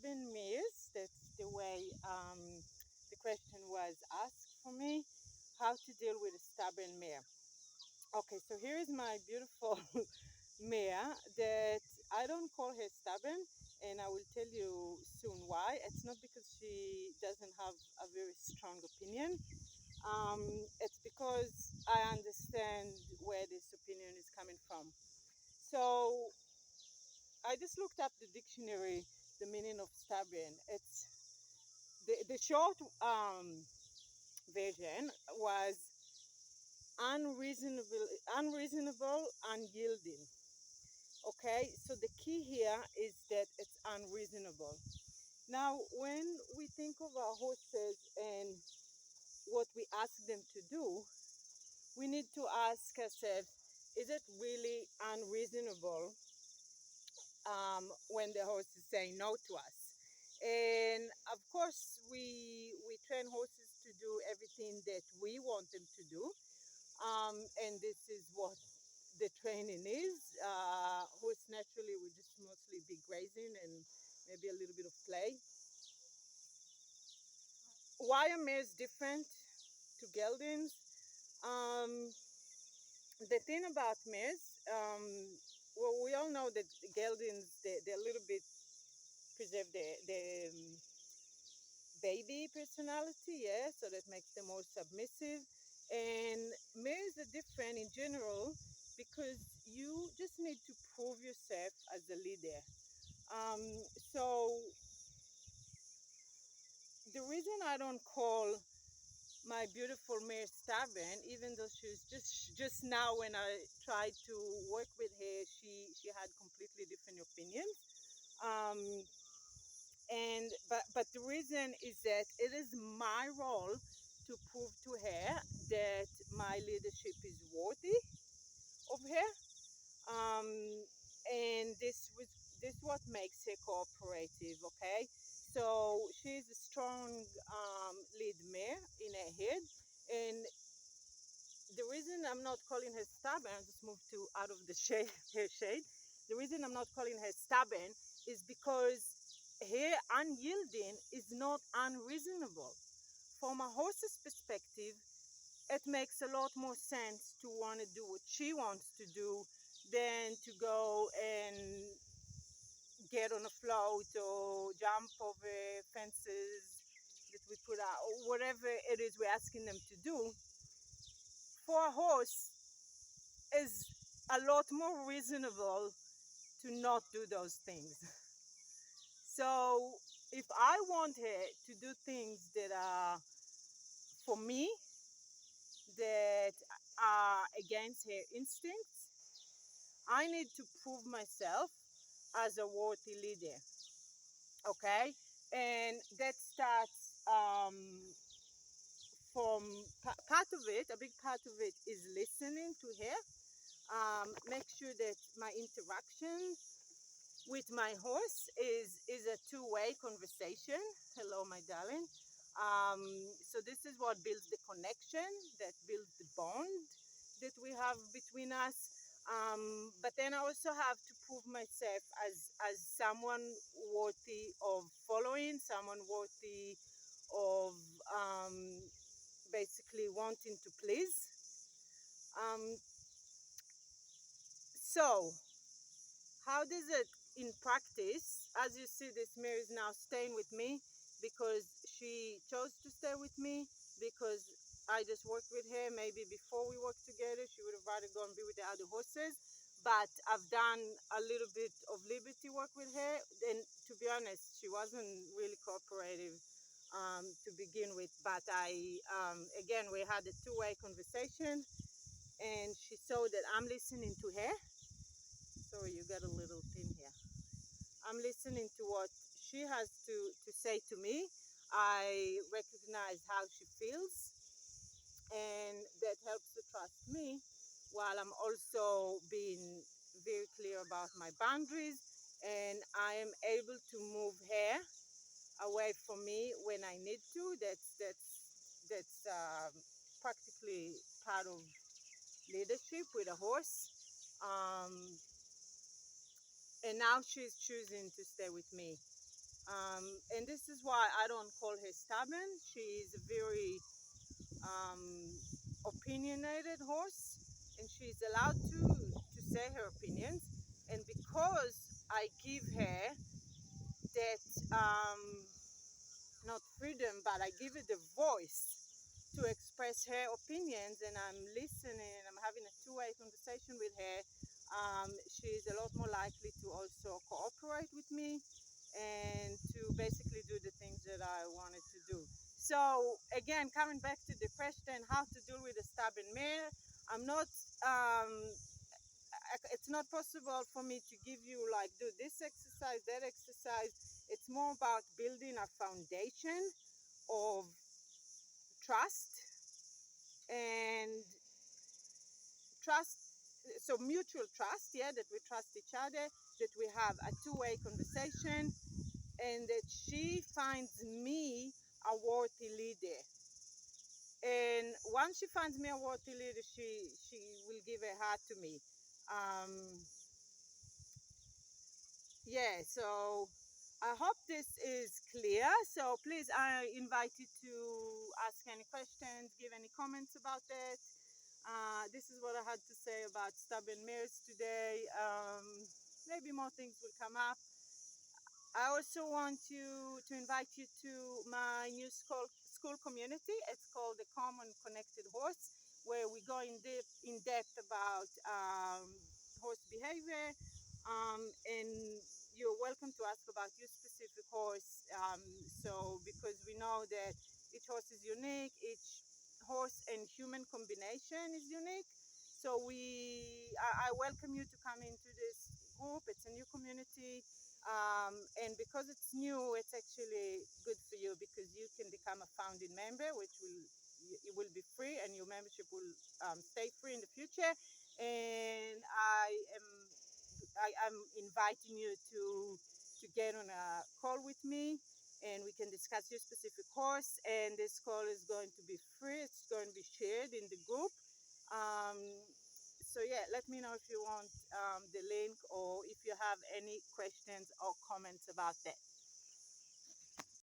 stubborn mares. That's the way the question was asked for me, how to deal with a stubborn mare. Okay, so here is my beautiful mare that I don't call her stubborn, and I will tell you soon why. It's not because she doesn't have a very strong opinion. It's because I understand where this opinion is coming from. So I just looked up the dictionary, the meaning of stubborn. It's the short version was unreasonable, unyielding. Okay, so the key here is that it's unreasonable. Now, when we think of our horses and what we ask them to do, we need to ask ourselves, is it really unreasonable when the horse is saying no to us? And of course, we train horses to do everything that we want them to do, and this is what the training is. Horse naturally would just mostly be grazing and maybe a little bit of play. Why are mares different to geldings? Um, the thing about mares, well, we all know that the geldings, they're a little bit preserve the baby personality, yeah, so that makes them more submissive. And mares are different in general because you just need to prove yourself as a leader. So the reason I don't call my beautiful mare stubborn, even though she was just now when I tried to work with her, she had completely different opinions. Um, and but the reason is that it is my role to prove to her that my leadership is worthy of her, and this what makes her cooperative. Okay, so she's a strong lead mare in her head, and the reason I'm not calling her stubborn, I just moved to out of the shade, her shade. The reason I'm not calling her stubborn is because her unyielding is not unreasonable. From a horse's perspective, it makes a lot more sense to want to do what she wants to do than to go and get on a float or jump over fences that we put out, or whatever it is we're asking them to do. For a horse, is a lot more reasonable to not do those things. So if I want her to do things that are for me, that are against her instincts, I need to prove myself as a worthy leader. Okay, and that starts from part of it. A big part of it is listening to her. Make sure that my interaction with my horse is a two-way conversation. Hello, my darling. So this is what builds the connection, that builds the bond that we have between us. But then I also have to prove myself as someone worthy of following, someone worthy of basically wanting to please. So how does it in practice? As you see, this mare is now staying with me because she chose to stay with me, because I just worked with her. Maybe before we worked together, she would have rather gone and be with the other horses. But I've done a little bit of liberty work with her. And to be honest, she wasn't really cooperative to begin with. But again, we had a two-way conversation, and she saw that I'm listening to her. Sorry, you got a little thing here. I'm listening to what she has to say to me. I recognize how she feels, and that helps to trust me, while I'm also being very clear about my boundaries, and I am able to move her away from me when I need to. That's practically part of leadership with a horse. And now she's choosing to stay with me. And this is why I don't call her stubborn. She's a very um, opinionated horse, and she's allowed to say her opinions. And because I give her that not freedom, but I give her the voice to express her opinions, and I'm listening and I'm having a two-way conversation with her, she's a lot more likely to also cooperate with me and to basically do the things that I wanted to do. So again, coming back to the question, how to deal with a stubborn mare, I'm not. It's not possible for me to give you like do this exercise, that exercise. It's more about building a foundation of trust and trust, so mutual trust, yeah, that we trust each other, that we have a two-way conversation, and that she finds me a worthy leader. And once she finds me a worthy leader, she will give her heart to me. Yeah, so I hope this is clear. So please, I invite you to ask any questions, give any comments about that. This is what I had to say about stubborn mares today. Maybe more things will come up. I also want to invite you to my new school community. It's called the Common Connected Horse, where we go in depth about horse behavior. And you're welcome to ask about your specific horse. Because we know that each horse is unique, each horse and human combination is unique. So I welcome you to come into this group. It's a new community. And because it's new, it's actually good for you because you can become a founding member, which it will be free, and your membership will stay free in the future. And I'm inviting you to get on a call with me, and we can discuss your specific course. And this call is going to be free. It's going to be shared in the group. Um, so yeah, let me know if you want the link or if you have any questions or comments about that.